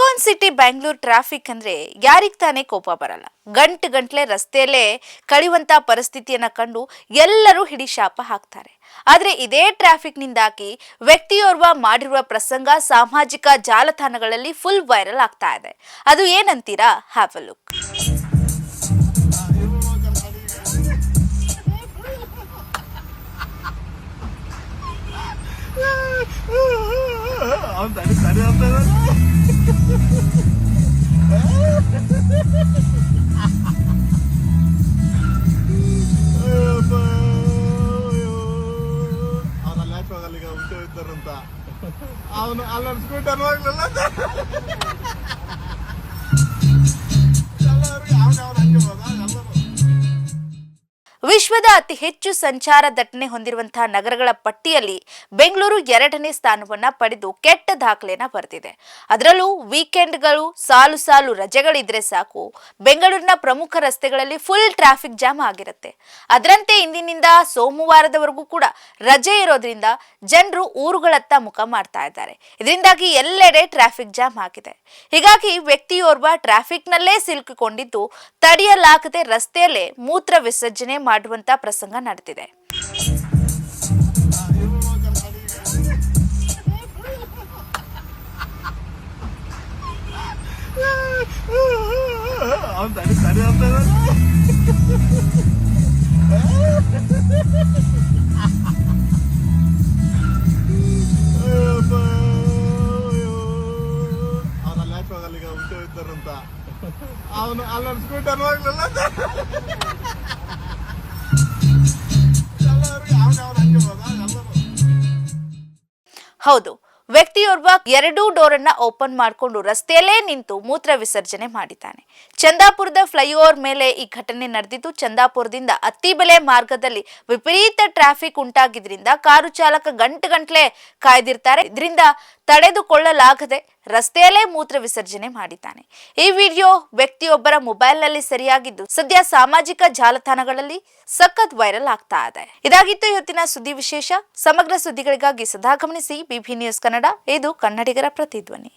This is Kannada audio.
ಐಕಾನ್ ಸಿಟಿ ಬೆಂಗಳೂರು ಟ್ರಾಫಿಕ್ ಅಂದ್ರೆ ಯಾರಿಗ್ ತಾನೇ ಕೋಪ ಬರಲ್ಲ. ಗಂಟೆ ರಸ್ತೆಯಲ್ಲೇ ಕಳೆಯುವಂತ ಪರಿಸ್ಥಿತಿಯನ್ನ ಕಂಡು ಎಲ್ಲರೂ ಹಿಡಿ ಶಾಪ ಹಾಕ್ತಾರೆ. ಆದ್ರೆ ಇದೇ ಟ್ರಾಫಿಕ್ ನಿಂದಾಗಿ ವ್ಯಕ್ತಿಯೋರ್ವ ಮಾಡಿರುವ ಪ್ರಸಂಗ ಸಾಮಾಜಿಕ ಜಾಲತಾಣಗಳಲ್ಲಿ ಫುಲ್ ವೈರಲ್ ಆಗ್ತಾ ಇದೆ. ಅದು ಏನಂತೀರಾ? Have a look. ಅವನು ಅಲ್ಲಿ ಸ್ಕೂಟರ್ ಹೋಗ್ಲಿಲ್ಲ ವಿಶ್ವದ ಅತಿ ಹೆಚ್ಚು ಸಂಚಾರ ದಟ್ಟಣೆ ಹೊಂದಿರುವಂತಹ ನಗರಗಳ ಪಟ್ಟಿಯಲ್ಲಿ ಬೆಂಗಳೂರು 2ನೇ ಸ್ಥಾನವನ್ನ ಪಡೆದು ಕೆಟ್ಟ ದಾಖಲೆಯನ್ನ ಬರೆದಿದೆ. ಅದರಲ್ಲೂ ವೀಕೆಂಡ್ಗಳು ಸಾಲು ರಜೆಗಳಿದ್ರೆ ಸಾಕು, ಬೆಂಗಳೂರಿನ ಪ್ರಮುಖ ರಸ್ತೆಗಳಲ್ಲಿ ಫುಲ್ ಟ್ರಾಫಿಕ್ ಜಾಮ್ ಆಗಿರುತ್ತೆ. ಅದರಂತೆ ಇಂದಿನಿಂದ ಸೋಮವಾರದವರೆಗೂ ಕೂಡ ರಜೆ ಇರೋದ್ರಿಂದ ಜನರು ಊರುಗಳತ್ತ ಮುಖ ಮಾಡ್ತಾ ಇದ್ದಾರೆ. ಇದರಿಂದಾಗಿ ಎಲ್ಲೆಡೆ ಟ್ರಾಫಿಕ್ ಜಾಮ್ ಆಗಿದೆ. ಹೀಗಾಗಿ ವ್ಯಕ್ತಿಯೋರ್ವ ಟ್ರಾಫಿಕ್ನಲ್ಲೇ ಸಿಲುಕಿಕೊಂಡಿದ್ದು ತಡೆಯಲಾಗದೆ ರಸ್ತೆಯಲ್ಲೇ ಮೂತ್ರ ವಿಸರ್ಜನೆ ಮಾಡುವಂತ ಪ್ರಸಂಗ ನಡೆದಿದೆ. ಅವನು ಅಲ್ಲಿ ಸ್ಕೂಟರ್ ಹೋಗ್ಲಿಲ್ಲ ಹೌದು, ವ್ಯಕ್ತಿಯೋರ್ವ 2 ಡೋರನ್ನ ಓಪನ್ ಮಾಡಿಕೊಂಡು ರಸ್ತೆಯಲ್ಲೇ ನಿಂತು ಮೂತ್ರ ವಿಸರ್ಜನೆ ಮಾಡಿದ್ದಾನೆ. ಚಂದಾಪುರದ ಫ್ಲೈಓವರ್ ಮೇಲೆ ಈ ಘಟನೆ ನಡೆದಿದ್ದು. ಚಂದಾಪುರದಿಂದ ಅತ್ತಿಬೆಲೆ ಮಾರ್ಗದಲ್ಲಿ ವಿಪರೀತ ಟ್ರಾಫಿಕ್ ಉಂಟಾಗಿದ್ರಿಂದ ಕಾರು ಚಾಲಕ ಗಂಟೆ ಕಾಯ್ದಿರ್ತಾರೆ. ಇದರಿಂದ ತಡೆದುಕೊಳ್ಳಲಾಗದೆ ರಸ್ತೆಯಲ್ಲೇ ಮೂತ್ರ ವಿಸರ್ಜನೆ ಮಾಡಿದ್ದಾನೆ. ಈ ವಿಡಿಯೋ ವ್ಯಕ್ತಿಯೊಬ್ಬರ ಮೊಬೈಲ್ನಲ್ಲಿ ಸೆರೆಯಾಗಿದ್ದು ಸದ್ಯ ಸಾಮಾಜಿಕ ಜಾಲತಾಣಗಳಲ್ಲಿ ಸಖತ್ ವೈರಲ್ ಆಗ್ತಾ ಇದೆ. ಇದಾಗಿತ್ತು ಇವತ್ತಿನ ಸುದ್ದಿ ವಿಶೇಷ. ಸಮಗ್ರ ಸುದ್ದಿಗಳಿಗಾಗಿ ಸದಾ ಗಮನಿಸಿ ಬಿಬಿ ನ್ಯೂಸ್ ಕನ್ನಡ. ಇದು ಕನ್ನಡಿಗರ ಪ್ರತಿಧ್ವನಿ.